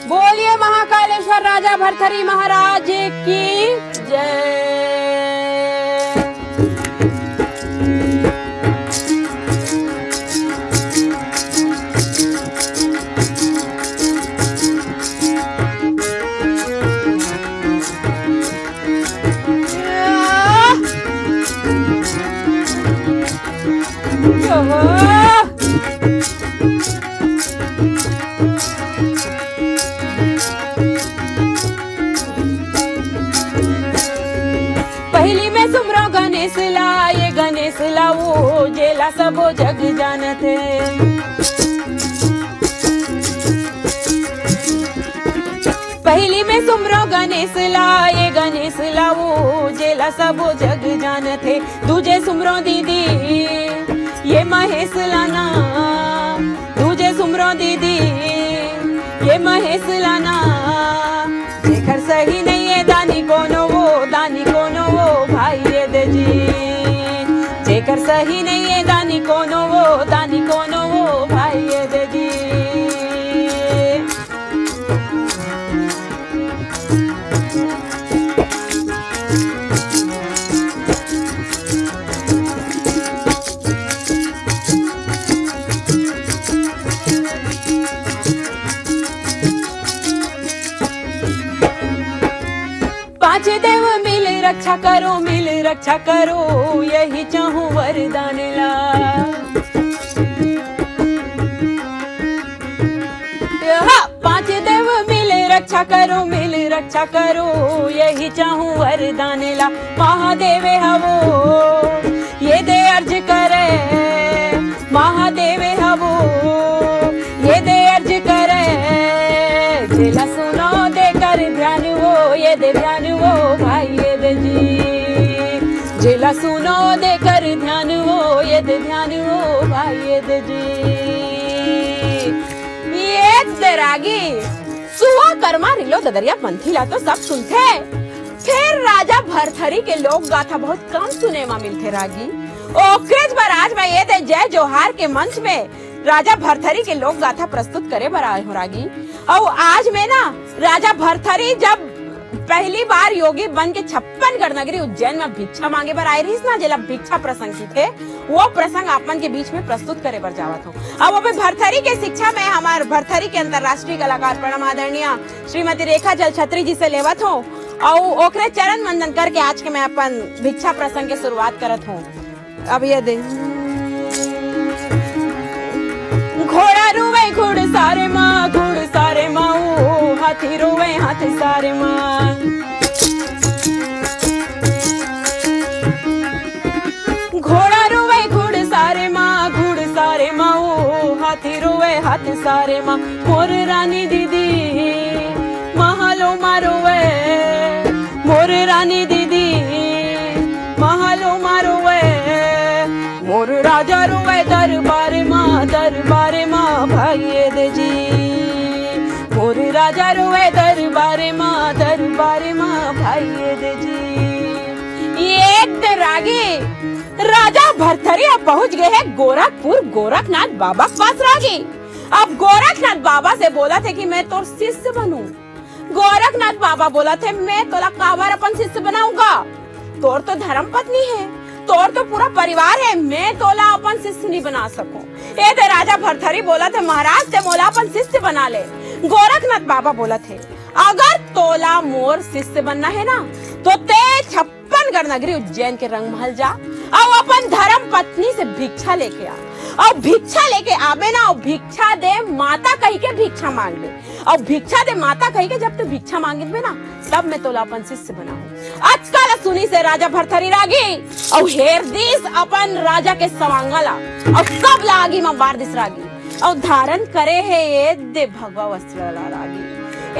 बोलिए महाकालेश्वर राजा भरथरी महाराज की जय। पहली में सुमरो गणेश ला, ये गणेश ला वो जेला सबो जग जानते। पहली में सुमरो गणेश ला, ये गणेश ला वो जेला सबो जग जानते। दूजे सुमरो दीदी ये महेश लाना, दूजे सुमरो दीदी ये महेश लाना। जेकर सही नहीं है दानी कोनो वो, दानी कोनो वो भाई ये दे जी। जेकर सही नहीं है दानी कोनो वो, दानी कोनो वो भाई ये दे जी। पांच देव मिल रक्षा करो, मिल रक्षा करो, यही चाहूं वरदान ला। पांच देव मिल रक्षा करो, मिल रक्षा करो, यही चाहूं वरदान ला। महादेव हवो ये दे अर्ज करे, महादेव हवो ये दे अर्ज करे। जिला सुनो देकर ध्यान वो, ये दे ध्यान वो भाई ये दे जी। जिला सुनो देकर ध्यान वो, ये दे ध्यान वो भाई ये दे जी। ये दरागी सुहा कर्मा रिलो ददरिया पंथीला तो सब सुनते। फिर राजा भरथरी के लोक गाथा बहुत कम सुने में मिलते रागी। ओकरेज पर आज मैं ये दे जय जोहार के मंच में राजा भरथरी के लोक गाथा प्रस्तुत करे बर आए हो रागी। और आज में ना राजा भरथरी जब पहली बार योगी बन के 56 गढ़ नगरी उज्जैन में भिक्षा मांगे बर आए रही ना, जेला भिक्षा प्रसंग की थे वो प्रसंग आपन के बीच में प्रस्तुत करे बर जावत हूँ। अब वो भरथरी के शिक्षा में हमारे भरथरी के अंतर्राष्ट्रीय कलाकार प्रणम आदरणीय श्रीमती रेखा जलछत्री जी से लेवत हूँ और ओकरे चरण वंदन करके आज के मैं अपन भिक्षा प्रसंग के शुरुआत करत हूँ। अब ये दिन घोड़ा रुवे घुड़ सारे माँ, घुड़ सारे माँ, हाथी रुवे हाथी सारे माँ। घोड़ा रुवे घुड़ सारे माँ, घुड़ सारे माँ, हाथी रुवे हाथी सारे माँ। मोर रानी दीदी महलो मारोवे, मोर रानी दीदी महलो मारोवे। मोर राजा रुवे दरबार माँ, दरबार माँ भाई ये दे जी। मोर राजा रुवे दरबार माँ, दरबार माँ भाई ये दे जी। ये रागी राजा भरथरी अब पहुंच गए हैं गोरखपुर गोरखनाथ बाबा के पास रागी। अब गोरखनाथ बाबा से बोला थे कि मैं तो शिष्य बनूं। गोरखनाथ बाबा बोला थे मैं तोला काबर अपन शिष्य बनाऊंगा, तोर तो धर्म पत्नी है, तोर तो पूरा परिवार है, मैं तोला अपन शिष्य नहीं बना सकूं। ये थे राजा भरथरी बोला थे महाराज ते मोला अपन शिष्य बना ले। गोरखनाथ बाबा बोला थे अगर तोला मोर शिष्य बनना है ना तो ते 56 गढ़ नगरी उज्जैन के रंग महल जा और अपन धर्म पत्नी से भिक्षा लेके आ। और भिक्षा लेके आवे ना और भिक्षा दे माता कही के भिक्षा मांग ले। और भिक्षा दे माता कही के जब तू भिक्षा मांगे ना तब मैं तोला अपन शिष्य बनाऊं। आजकल सुनी से राजा भरथरी रागी और हेर दिस अपन राजा के सवांगला और सब लागी में बार दिस रागी और धारण करे है ये दे भगवा वस्त्र रागी।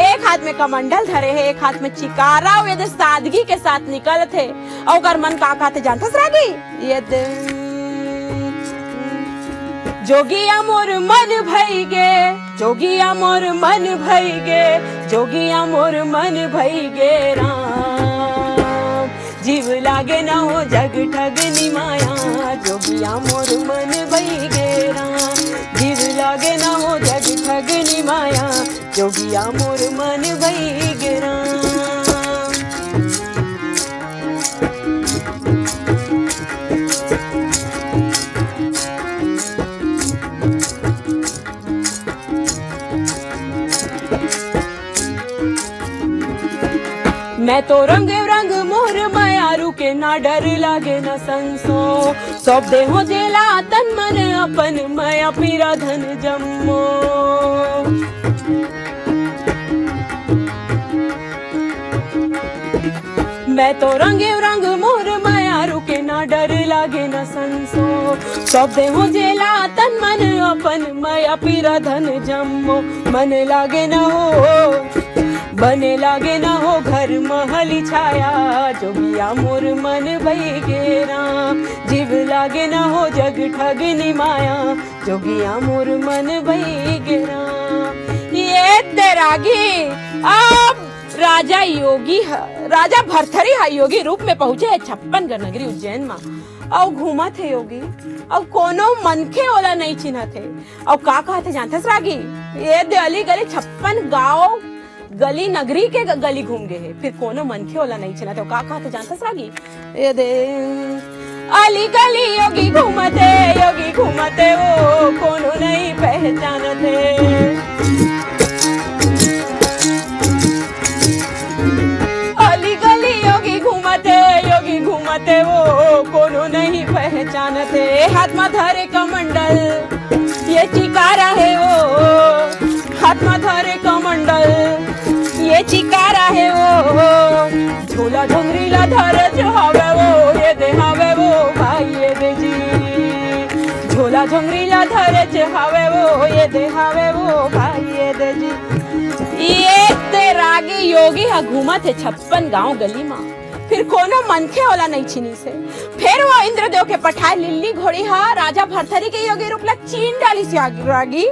एक हाथ में कमंडल धरे है, एक हाथ में चिकारा और ये सादगी के साथ निकल थे। और मन का कहते जानता रागी ये जोगिया मोर मन भई गे, जोगिया मोर मन भई गे, जोगिया मोर मन भई गे राम। जीव लागे ना हो जग ठगनी माया, जोगिया मोर मन भई गे राम। जीव लागे ना हो जग ठगनी माया, जोगिया मोर मन भई गिरा। मैं तो रंग रंग मोर मायारू के ना डर लागे न संसो, सब देहो जेला तन मन अपन माया पीरा धन जम्मो। मैं तो रंग रंग मोर मायारू के ना डर लागे न संसो, सब देहो जेला तन मन अपन माया पीरा धन जम्मो। मन लागे न हो बने लागे ना हो घर महली छाया, जोगिया मोर मन भई गेरा। जीव लागे ना हो जग ठगनी माया, जोगिया मोर मन भई गेरा। ये तेरागी अब राजा योगी राजा भरथरी हा योगी रूप में पहुंचे है 56 नगरी उज्जैन में। और घूमा थे योगी और कोनो मनखे ओला नहीं चिन्ह थे। और का कहा थे जानते रागी, ये गली गली 56 गाँव गली नगरी के गली घूम गए है, फिर कोनो मनखे वाला नहीं चला तो का कहते जानते रागी, ये दे अली गली योगी घूमते वो कोनो नहीं पहचानते। अली गली योगी घूमते वो कोनो नहीं पहचानते। हाथ में धरे कमंडल ये चिकारा है वो, हाथ में धरे कमंडल ये चिकारा है वो। झोला झंगरीला धरे हावे वो, ये दे हावे वो भाई ये दे जी। झोला झंगरीला धरे हावे वो, ये दे हावे वो भाई ये दे जी। ये ते रागी योगी हा घूमा थे 56 गांव गली माँ, फिर कोनो मनखे वाला नहीं छिनी से। फिर वो इंद्रदेव के पठाए लिल्ली घोड़ी हा राजा भरथरी के योगी रूप ला चीन डाली सी रागी।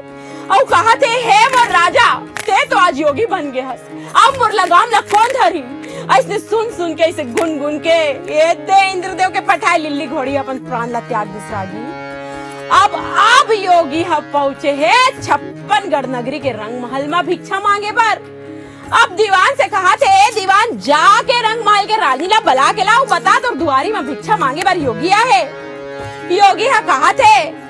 और कहा थे हे मोर राजा ते तो आज योगी बन गए हस, अब मोर लगाम ला कौन धरी। ऐसे सुन सुन के ऐसे गुन गुन के ये दे इंद्रदेव के पठाए लिल्ली घोड़ी अपन प्राण ला त्याग दिस रागी। अब योगी हा पहुंचे है 56 नगरी के रंग महल में भिक्षा मांगे पर। अब दीवान से कहा थे दीवान जाके रंग महल के रानी ला बला के लाओ, बता तो दुआरी में भिक्षा मांगे पर योगी है। योगी हा कहा थे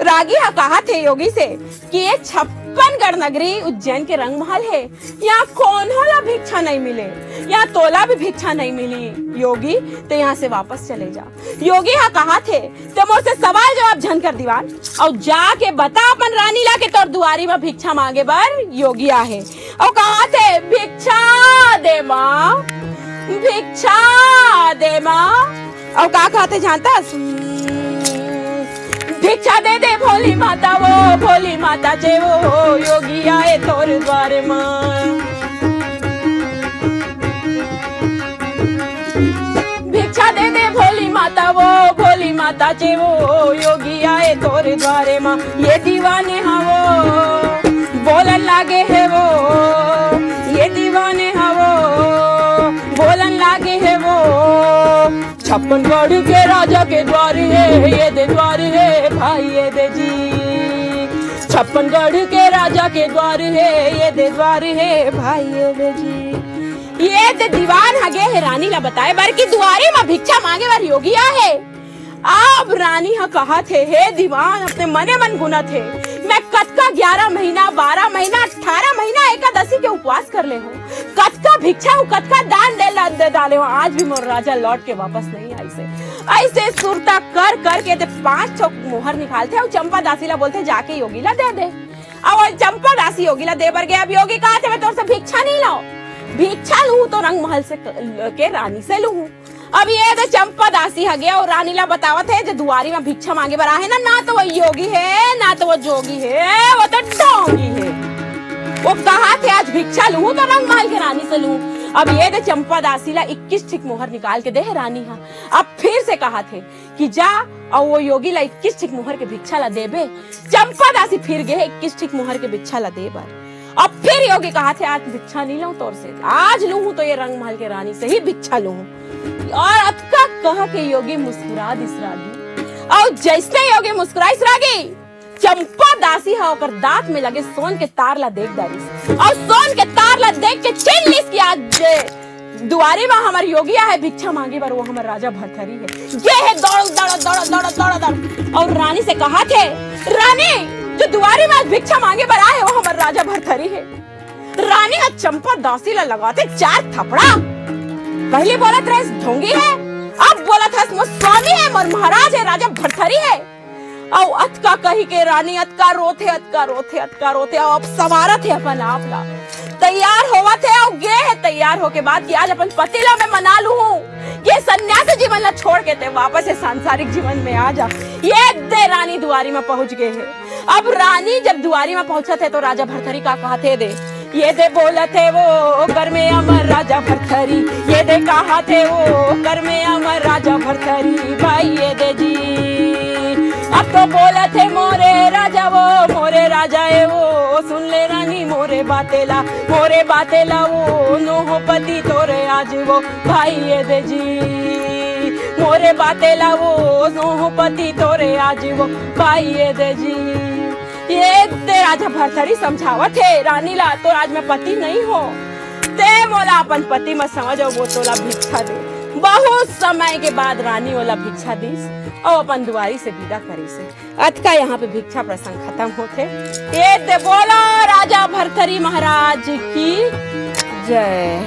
रागी हा कहा थे योगी से कि ये 56 नगरी उज्जैन के रंग महल है, यहाँ कौन होला भिक्षा नहीं मिले, यहाँ तोला भी भिक्षा नहीं मिली योगी, तो यहाँ से वापस चले जा। योगी हा कहा थे तो मोर से सवाल जवाब झन कर दीवान, और जाके बता अपन रानी ला के तोर दुआरी में भिक्षा मांगे बर योगी आहे। और कहा थे भिक्षा दे माँ, भिक्षा दे माँ। और का कहते जानता, भिक्षा दे दे भोली माता वो, भोली माता जे वो योगी आए तोर द्वारे मां। भिक्षा दे दे भोली माता वो, भोली माता जे वो योगी आए तोर द्वारे मां। ये दीवाने हाँ वो बोलन लागे है वो, ये दीवाने हाँ वो बोलन लागे है वो। 56 गढ़ के राजा के द्वार है, ये दे द्वार है भाई ये दे जी। 56 गढ़ के राजा के द्वार है, ये दे द्वार है भाई ये दे जी। ये दे दीवान हगे है रानी ला बताए बार की दुआरी में भिक्षा मांगे बार योगिया है। अब रानी हा कहा थे हे दीवान अपने मने मन गुना थे, मैं कतका 11 महीना 12 महीना 18 महीना एकादशी के उपवास कर ले हूँ, कतका भिक्षा हूँ, कतका दान दे डाले हूँ, आज भी मोर राजा लौट के वापस नहीं आई से। ऐसे सुरता कर कर के 5 छो मोहर निकालते और चंपा दासी ला बोलते जाके योगी ला दे दे। अब चंपा दासी योगी ला दे बर गया। अब योगी कहा थे मैं तोर से भिक्षा नहीं लाओ, भिक्षा लूँ तो रंग महल से के रानी से लूँ। अब ये तो चंपा दासी हगे और रानी ला बतावत है जो दुआरी में भिक्षा मांगे बरा है ना तो वो योगी है ना तो वो जोगी है, वो तो ढोंगी है। वो कहा थे आज भिक्षा लूं तो रंग महल के रानी से लूं। अब ये तो चंपा दासी ला 21 ठीक मोहर निकाल के दे है रानी हा। अब फिर से कहा थे कि जा और वो योगी ला 21 ठीक मोहर के भिक्षा ला दे बे। चंपा दासी फिर गए 21 ठीक मोहर के भिक्षा ला दे बार। अब फिर योगी कहा थे आज भिक्षा नहीं लूं तोर से, आज लूं तो ये रंग महल के रानी से ही भिक्षा लूं। और अतका कहा के योगी मुस्कुरा दिस रागी। और जैसे योगी मुस्कुराई रागी, चंपा दासी है ओकर दांत में लगे सोन के तार ला देख दारिस और सोन के तार ला देख के चिल्लिस की आज दुआरी में हमार योगिया है भिक्षा मांगे पर वो हमार राजा भरथरी है। ये है दौड़ दौड़ दौड़ दौड़ दौड़ दौड़ और रानी से कहा थे, रानी जो दुआरी में भिक्षा मांगे पर आए वो हमार राजा भरथरी है। रानी का चंपा दासी ला लगाते 4 थपड़ा। पहले बोला था ढोंगी है, अब बोला था स्वामी है और महाराज है, राजा भरथरी है। और अतका कही के रानी अतका रोथे अतका रोथे अतका रोथे और अब सवारत है अपन आप ला तैयार होवा थे और गे है तैयार हो के बाद कि आज अपन पतिला में मना लू हूँ ये सन्यासी जीवन ला छोड़ के ते वापस से सांसारिक जीवन में आ जा। ये दे रानी दुआरी में पहुंच गए है। अब रानी जब दुआरी में पहुंचा थे तो राजा भरथरी का कहते दे, ये दे बोला थे वो कर में अमर राजा भरथरी, ये दे कहा थे वो कर में अमर राजा भरथरी भाई ये दे जी। अब तो बोला थे मोरे राजा वो मोरे राजा है वो सुन ले रानी मोरे बातेला वो नोहो पति तोरे आज वो भाई ये दे जी। मोरे बातेला वो नोहो पति तोरे आज वो भाई ये दे जी। ये ते राजा भरथरी समझावत है रानी ला तो आज मैं पति नहीं हो ते मोला अपन पति मत समझो वो तोला भिक्षा दे। बहुत समय के बाद रानी वाला भिक्षा दीस और अपन दुआरी से विदा करी से। अतका यहाँ पे भिक्षा प्रसंग खत्म होते। ये दे बोला राजा भरथरी महाराज की जय।